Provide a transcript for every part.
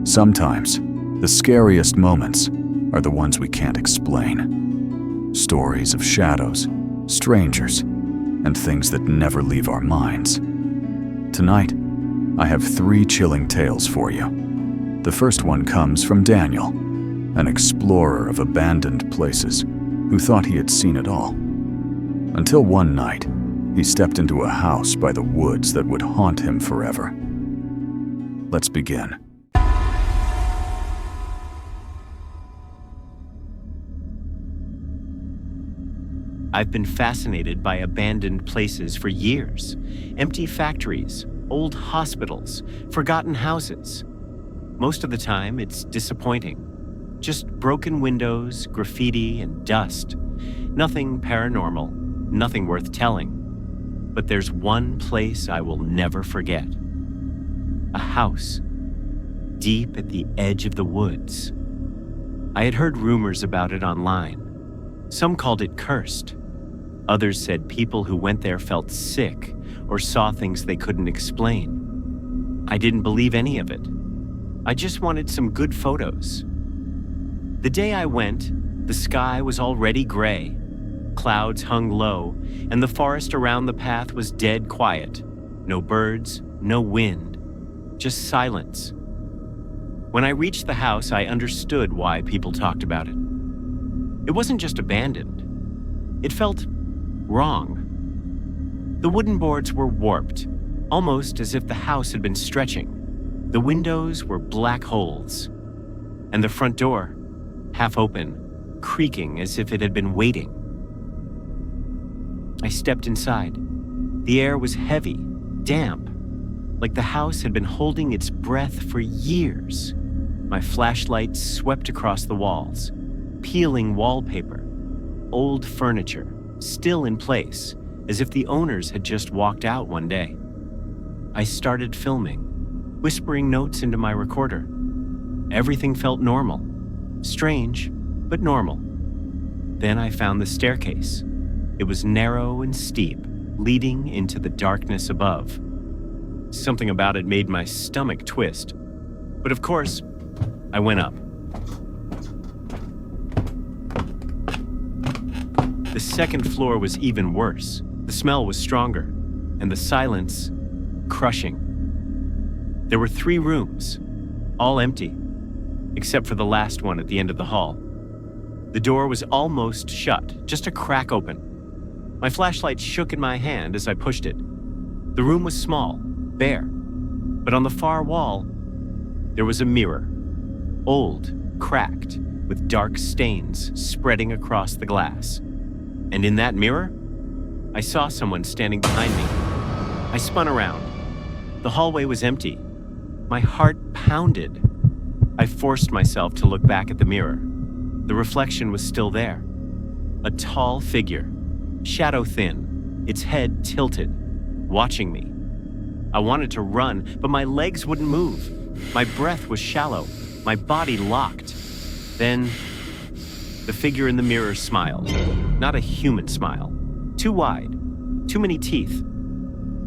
Sometimes, the scariest moments are the ones we can't explain. Stories of shadows, strangers, and things that never leave our minds. Tonight, I have 3 chilling tales for you. The first one comes from Daniel, an explorer of abandoned places who thought he had seen it all. Until one night, he stepped into a house by the woods that would haunt him forever. Let's begin. I've been fascinated by abandoned places for years. Empty factories, old hospitals, forgotten houses. Most of the time, it's disappointing. Just broken windows, graffiti, and dust. Nothing paranormal, nothing worth telling. But there's one place I will never forget. A house, deep at the edge of the woods. I had heard rumors about it online. Some called it cursed. Others said people who went there felt sick or saw things they couldn't explain. I didn't believe any of it. I just wanted some good photos. The day I went, the sky was already gray. Clouds hung low, and the forest around the path was dead quiet. No birds, no wind, just silence. When I reached the house, I understood why people talked about it. It wasn't just abandoned. It felt wrong. The wooden boards were warped, almost as if the house had been stretching. The windows were black holes, and the front door, half open, creaking as if it had been waiting. I stepped inside. The air was heavy, damp, like the house had been holding its breath for years. My flashlight swept across the walls, peeling wallpaper, old furniture, still in place, as if the owners had just walked out one day. I started filming, whispering notes into my recorder. Everything felt normal. Strange, but normal. Then I found the staircase. It was narrow and steep, leading into the darkness above. Something about it made my stomach twist. But of course, I went up. The second floor was even worse. The smell was stronger, and the silence crushing. There were 3 rooms, all empty, except for the last one at the end of the hall. The door was almost shut, just a crack open. My flashlight shook in my hand as I pushed it. The room was small, bare, but on the far wall, there was a mirror, old, cracked, with dark stains spreading across the glass. And in that mirror, I saw someone standing behind me. I spun around. The hallway was empty. My heart pounded. I forced myself to look back at the mirror. The reflection was still there. A tall figure, shadow thin, its head tilted, watching me. I wanted to run, but my legs wouldn't move. My breath was shallow, my body locked. Then, the figure in the mirror smiled. Not a human smile. Too wide, too many teeth.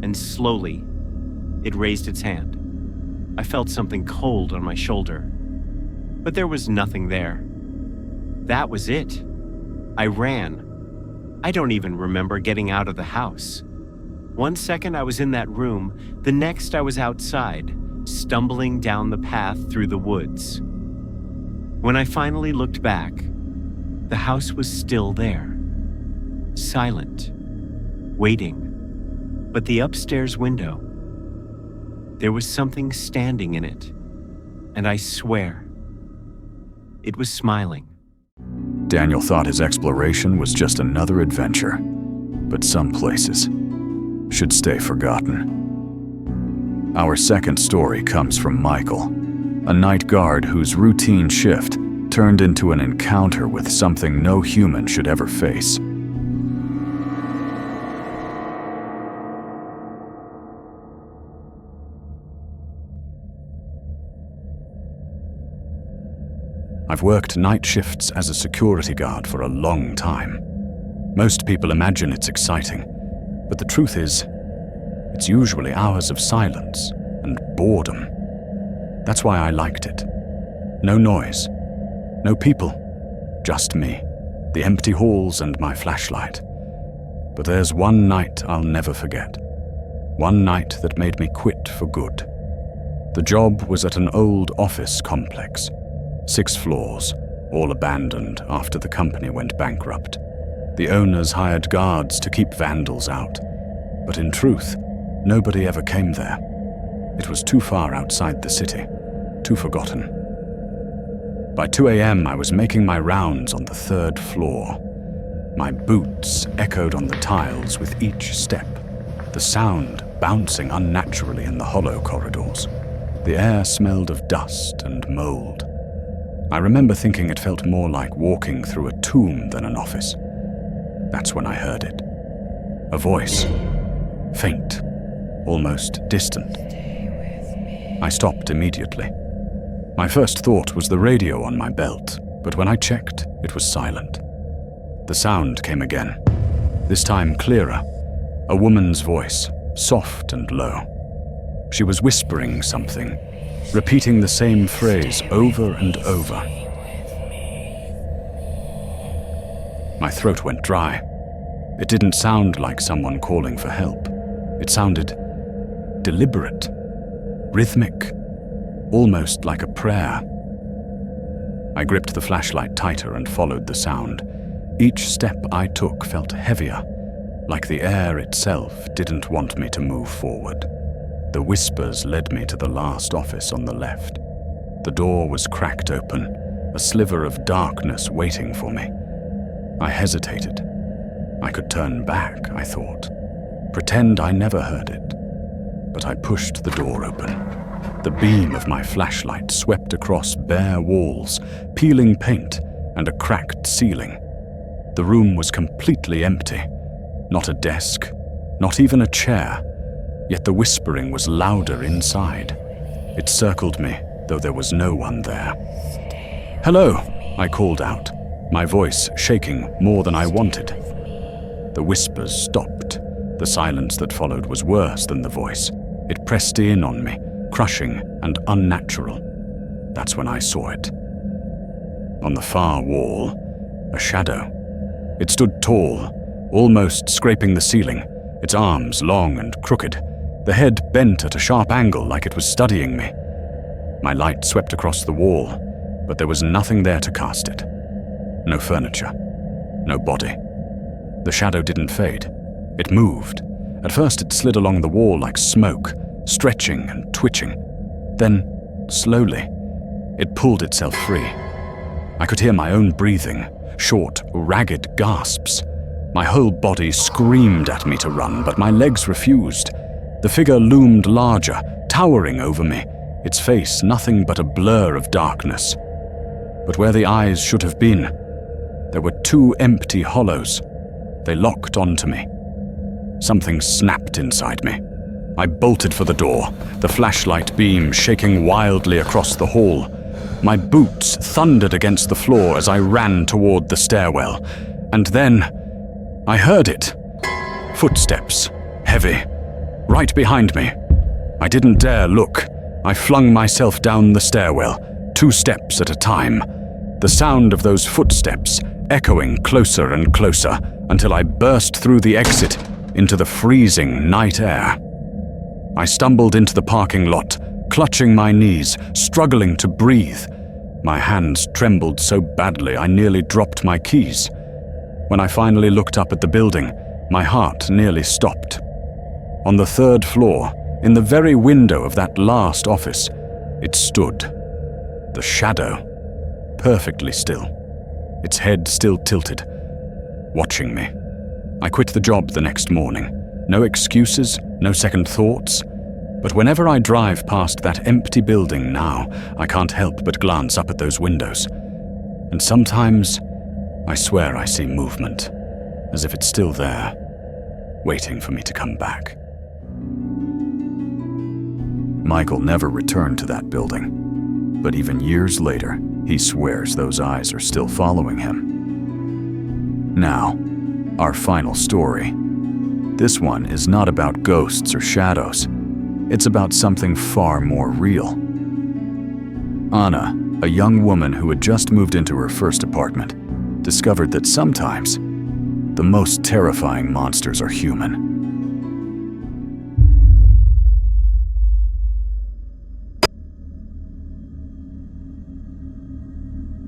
And slowly, it raised its hand. I felt something cold on my shoulder. But there was nothing there. That was it. I ran. I don't even remember getting out of the house. One second I was in that room, the next I was outside, stumbling down the path through the woods. When I finally looked back, the house was still there, silent, waiting. But the upstairs window, there was something standing in it, and I swear, it was smiling. Daniel thought his exploration was just another adventure, but some places should stay forgotten. Our second story comes from Michael, a night guard whose routine shift turned into an encounter with something no human should ever face. I've worked night shifts as a security guard for a long time. Most people imagine it's exciting, but the truth is, it's usually hours of silence and boredom. That's why I liked it. No noise, no people, just me, the empty halls and my flashlight. But there's one night I'll never forget. One night that made me quit for good. The job was at an old office complex. 6 floors, all abandoned after the company went bankrupt. The owners hired guards to keep vandals out. But in truth, nobody ever came there. It was too far outside the city, too forgotten. By 2 a.m., I was making my rounds on the 3rd floor. My boots echoed on the tiles with each step, the sound bouncing unnaturally in the hollow corridors. The air smelled of dust and mold. I remember thinking it felt more like walking through a tomb than an office. That's when I heard it. A voice, faint, almost distant. I stopped immediately. My first thought was the radio on my belt, but when I checked, it was silent. The sound came again, this time clearer, a woman's voice, soft and low. She was whispering something, repeating the same phrase over and over. My throat went dry. It didn't sound like someone calling for help. It sounded deliberate, rhythmic, almost like a prayer. I gripped the flashlight tighter and followed the sound. Each step I took felt heavier, like the air itself didn't want me to move forward. The whispers led me to the last office on the left. The door was cracked open, a sliver of darkness waiting for me. I hesitated. I could turn back, I thought. Pretend I never heard it. But I pushed the door open. The beam of my flashlight swept across bare walls, peeling paint, and a cracked ceiling. The room was completely empty. Not a desk, not even a chair. Yet the whispering was louder inside. It circled me, though there was no one there. "Hello," I called out, my voice shaking more than I wanted. The whispers stopped. The silence that followed was worse than the voice. It pressed in on me, crushing and unnatural. That's when I saw it. On the far wall, a shadow. It stood tall, almost scraping the ceiling, its arms long and crooked, the head bent at a sharp angle like it was studying me. My light swept across the wall, but there was nothing there to cast it. No furniture, no body. The shadow didn't fade. It moved. At first it slid along the wall like smoke, stretching and twitching. Then, slowly, it pulled itself free. I could hear my own breathing, short, ragged gasps. My whole body screamed at me to run, but my legs refused. The figure loomed larger, towering over me, its face nothing but a blur of darkness. But where the eyes should have been, there were 2 empty hollows. They locked onto me. Something snapped inside me. I bolted for the door, the flashlight beam shaking wildly across the hall. My boots thundered against the floor as I ran toward the stairwell. And then, I heard it. Footsteps, heavy, right behind me. I didn't dare look. I flung myself down the stairwell, 2 steps at a time. The sound of those footsteps echoing closer and closer until I burst through the exit into the freezing night air. I stumbled into the parking lot, clutching my knees, struggling to breathe. My hands trembled so badly I nearly dropped my keys. When I finally looked up at the building, my heart nearly stopped. On the 3rd floor, in the very window of that last office, it stood. The shadow, perfectly still, its head still tilted, watching me. I quit the job the next morning. No excuses, no second thoughts. But whenever I drive past that empty building now, I can't help but glance up at those windows. And sometimes, I swear I see movement, as if it's still there, waiting for me to come back. Michael never returned to that building, but even years later, he swears those eyes are still following him. Now, our final story. This one is not about ghosts or shadows. It's about something far more real. Anna, a young woman who had just moved into her first apartment, discovered that sometimes the most terrifying monsters are human.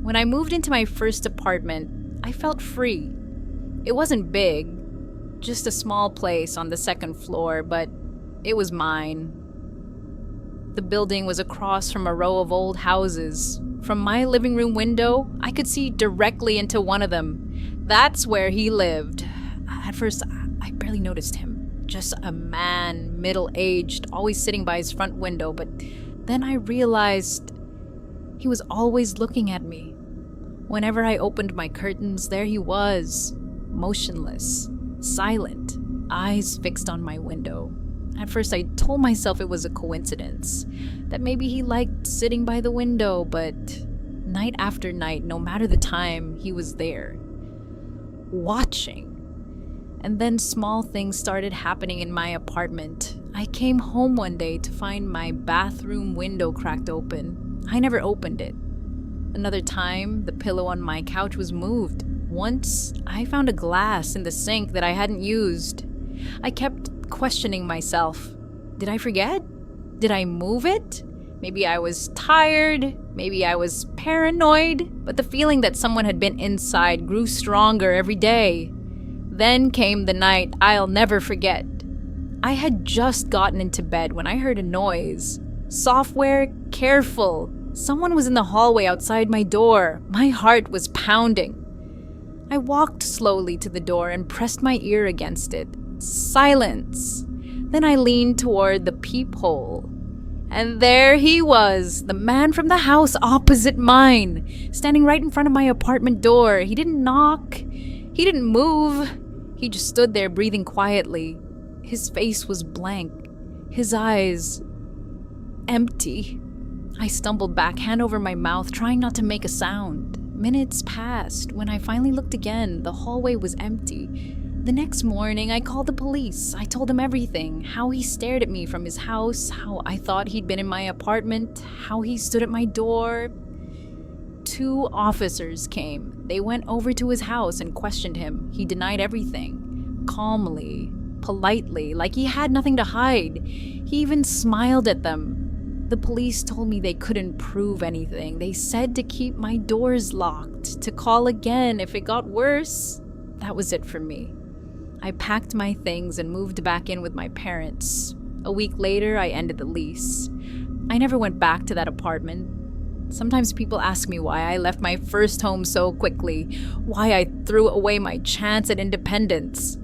When I moved into my first apartment, I felt free. It wasn't big, just a small place on the second floor, but it was mine. The building was across from a row of old houses. From my living room window, I could see directly into one of them. That's where he lived. At first, I barely noticed him. Just a man, middle-aged, always sitting by his front window, but then I realized he was always looking at me. Whenever I opened my curtains, there he was, motionless, silent, eyes fixed on my window. At first, I told myself it was a coincidence, that maybe he liked sitting by the window, but night after night, no matter the time, he was there, watching. And then small things started happening in my apartment. I came home one day to find my bathroom window cracked open. I never opened it. Another time, the pillow on my couch was moved. Once, I found a glass in the sink that I hadn't used. I kept questioning myself. Did I forget? Did I move it? Maybe I was tired. Maybe I was paranoid. But the feeling that someone had been inside grew stronger every day. Then came the night I'll never forget. I had just gotten into bed when I heard a noise. Software, careful. Someone was in the hallway outside my door. My heart was pounding. I walked slowly to the door and pressed my ear against it. Silence. Then I leaned toward the peephole. And there he was, the man from the house opposite mine, standing right in front of my apartment door. He didn't knock. He didn't move. He just stood there breathing quietly. His face was blank. His eyes empty. I stumbled back, hand over my mouth, trying not to make a sound. Minutes passed. When I finally looked again, the hallway was empty. The next morning, I called the police. I told them everything. How he stared at me from his house, how I thought he'd been in my apartment, how he stood at my door. 2 officers came. They went over to his house and questioned him. He denied everything. Calmly, politely, like he had nothing to hide. He even smiled at them. The police told me they couldn't prove anything. They said to keep my doors locked, to call again if it got worse. That was it for me. I packed my things and moved back in with my parents. A week later, I ended the lease. I never went back to that apartment. Sometimes people ask me why I left my first home so quickly, why I threw away my chance at independence.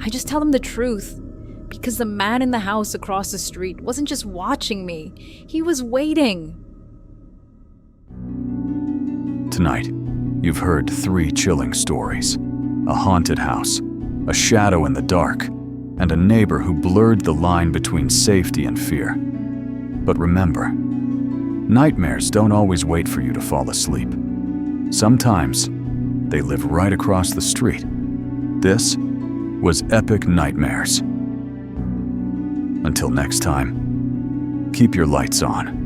I just tell them the truth. Because the man in the house across the street wasn't just watching me, he was waiting. Tonight, you've heard 3 chilling stories. A haunted house, a shadow in the dark, and a neighbor who blurred the line between safety and fear. But remember, nightmares don't always wait for you to fall asleep. Sometimes, they live right across the street. This was Epic Nightmares. Until next time, keep your lights on.